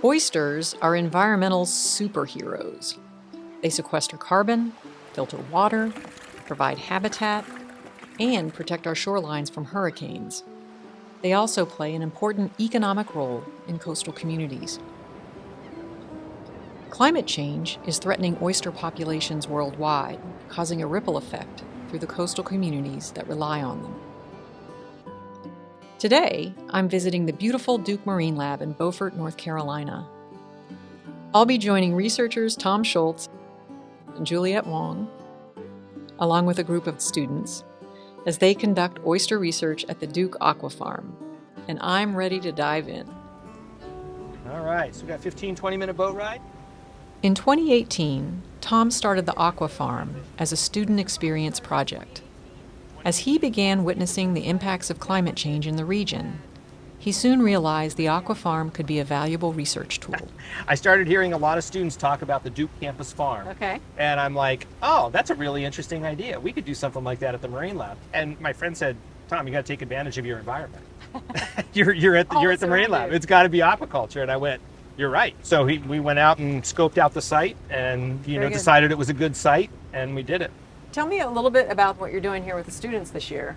Oysters are environmental superheroes. They sequester carbon, filter water, provide habitat, and protect our shorelines from hurricanes. They also play an important economic role in coastal communities. Climate change is threatening oyster populations worldwide, causing a ripple effect through the coastal communities that rely on them. Today, I'm visiting the beautiful Duke Marine Lab in Beaufort, North Carolina. I'll be joining researchers Tom Shultz and Juliette Wong, along with a group of students, as they conduct oyster research at the Duke Aquafarm, and I'm ready to dive in. All right, so we got 15-20-minute boat ride. In 2018, Tom started the Aquafarm as a student experience project. As he began witnessing the impacts of climate change in the region, he soon realized the Aquafarm could be a valuable research tool. I started hearing a lot of students talk about the Duke campus farm. Okay. And I'm like, oh, that's a really interesting idea. We could do something like that at the Marine Lab. And my friend said, Tom, you got to take advantage of your environment. you're at the Marine Lab. It's got to be aquaculture. And I went, you're right. So we went out and scoped out the site and decided it was a good site, and we did it. Tell me a little bit about what you're doing here with the students this year.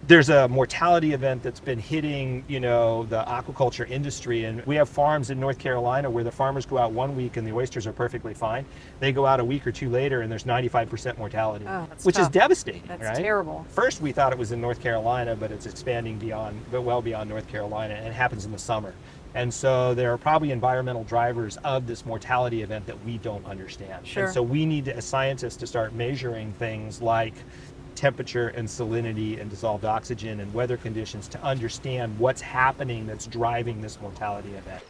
There's a mortality event that's been hitting, the aquaculture industry, and we have farms in North Carolina where the farmers go out 1 week and the oysters are perfectly fine. They go out a week or two later and there's 95% mortality, which is devastating. That's terrible. First, we thought it was in North Carolina, but it's expanding well beyond North Carolina, and it happens in the summer. And so there are probably environmental drivers of this mortality event that we don't understand. Sure. And so we need, as scientists, to start measuring things like temperature and salinity and dissolved oxygen and weather conditions to understand what's happening that's driving this mortality event.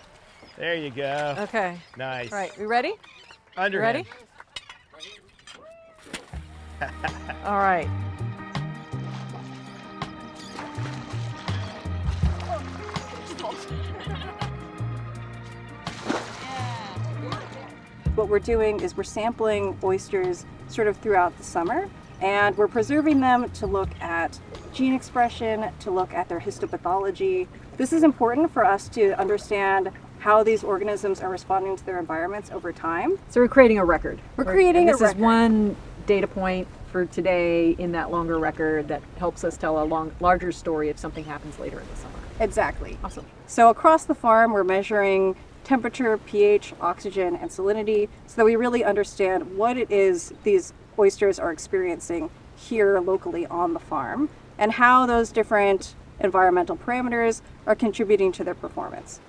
There you go. Okay. Nice. All right, we ready? Underhand. Ready? All right. What we're doing is we're sampling oysters sort of throughout the summer, and we're preserving them to look at gene expression, to look at their histopathology. This is important for us to understand how these organisms are responding to their environments over time. So we're creating a record. We're creating a record. This is one data point for today in that longer record that helps us tell a larger story if something happens later in the summer. Exactly. Awesome. So across the farm, we're measuring temperature, pH, oxygen, and salinity so that we really understand what it is these oysters are experiencing here locally on the farm and how those different environmental parameters are contributing to their performance.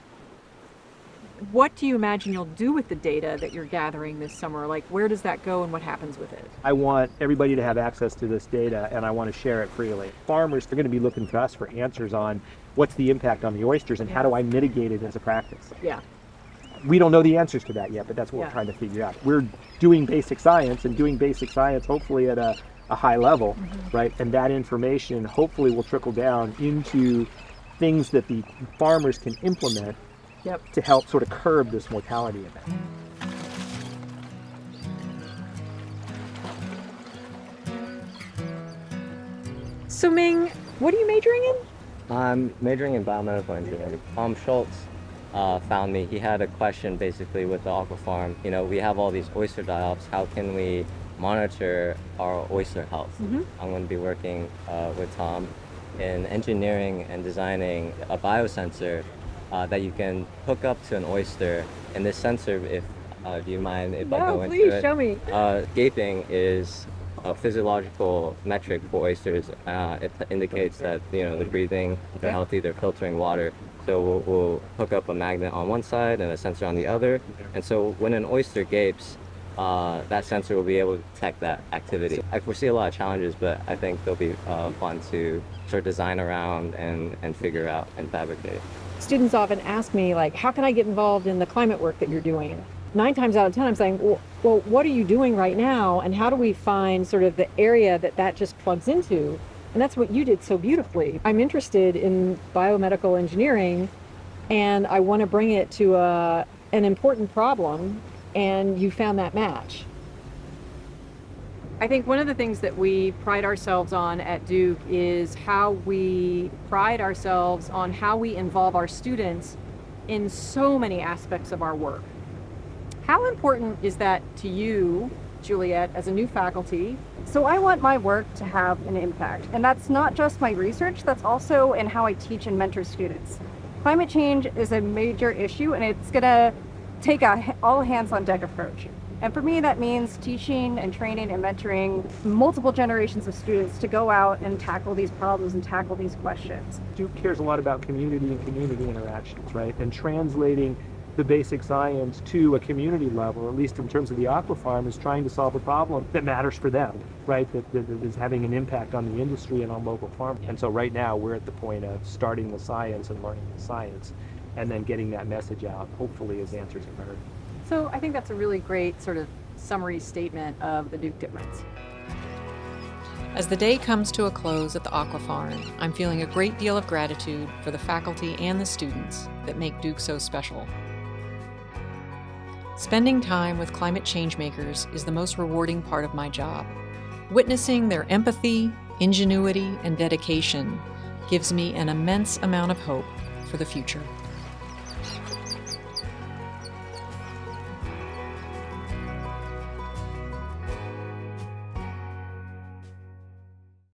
What do you imagine you'll do with the data that you're gathering this summer? Like, where does that go and what happens with it? I want everybody to have access to this data, and I want to share it freely. Farmers are going to be looking to us for answers on what's the impact on the oysters and how do I mitigate it as a practice. Yeah. We don't know the answers to that yet, but that's what we're trying to figure out. We're doing basic science and doing basic science hopefully at a high level, right? And that information hopefully will trickle down into things that the farmers can implement to help sort of curb this mortality event. So Ming, what are you majoring in? I'm majoring in biomedical engineering. Tom Shultz found me. He had a question basically with the aquafarm. We have all these oyster die-offs. How can we monitor our oyster health? I'm going to be working with Tom in engineering and designing a biosensor that you can hook up to an oyster. And this sensor, if do you mind if I go into it? No, please show me. Gaping is a physiological metric for oysters. It indicates that they're breathing, they're healthy, they're filtering water. So we'll hook up a magnet on one side and a sensor on the other. And so when an oyster gapes, that sensor will be able to detect that activity. I foresee a lot of challenges, but I think they'll be fun to sort of design around and figure out and fabricate. Students often ask me, like, how can I get involved in the climate work that you're doing? 9 times out of 10, I'm saying, well, what are you doing right now? And how do we find sort of the area that just plugs into? And that's what you did so beautifully. I'm interested in biomedical engineering, and I want to bring it to an important problem, and you found that match. I think one of the things that we pride ourselves on at Duke is how we pride ourselves on how we involve our students in so many aspects of our work. How important is that to you, Juliet, as a new faculty? So I want my work to have an impact, and that's not just my research, that's also in how I teach and mentor students. Climate change is a major issue, and it's going to take a all hands on deck approach. And for me, that means teaching and training and mentoring multiple generations of students to go out and tackle these problems and tackle these questions. Duke cares a lot about community and community interactions, right? And translating the basic science to a community level, at least in terms of the Aquafarm, is trying to solve a problem that matters for them, right? That is having an impact on the industry and on local farmers. And so right now we're at the point of starting the science and learning the science, and then getting that message out, hopefully, as answers emerge. So I think that's a really great sort of summary statement of the Duke difference. As the day comes to a close at the Aquafarm, I'm feeling a great deal of gratitude for the faculty and the students that make Duke so special. Spending time with climate change makers is the most rewarding part of my job. Witnessing their empathy, ingenuity, and dedication gives me an immense amount of hope for the future.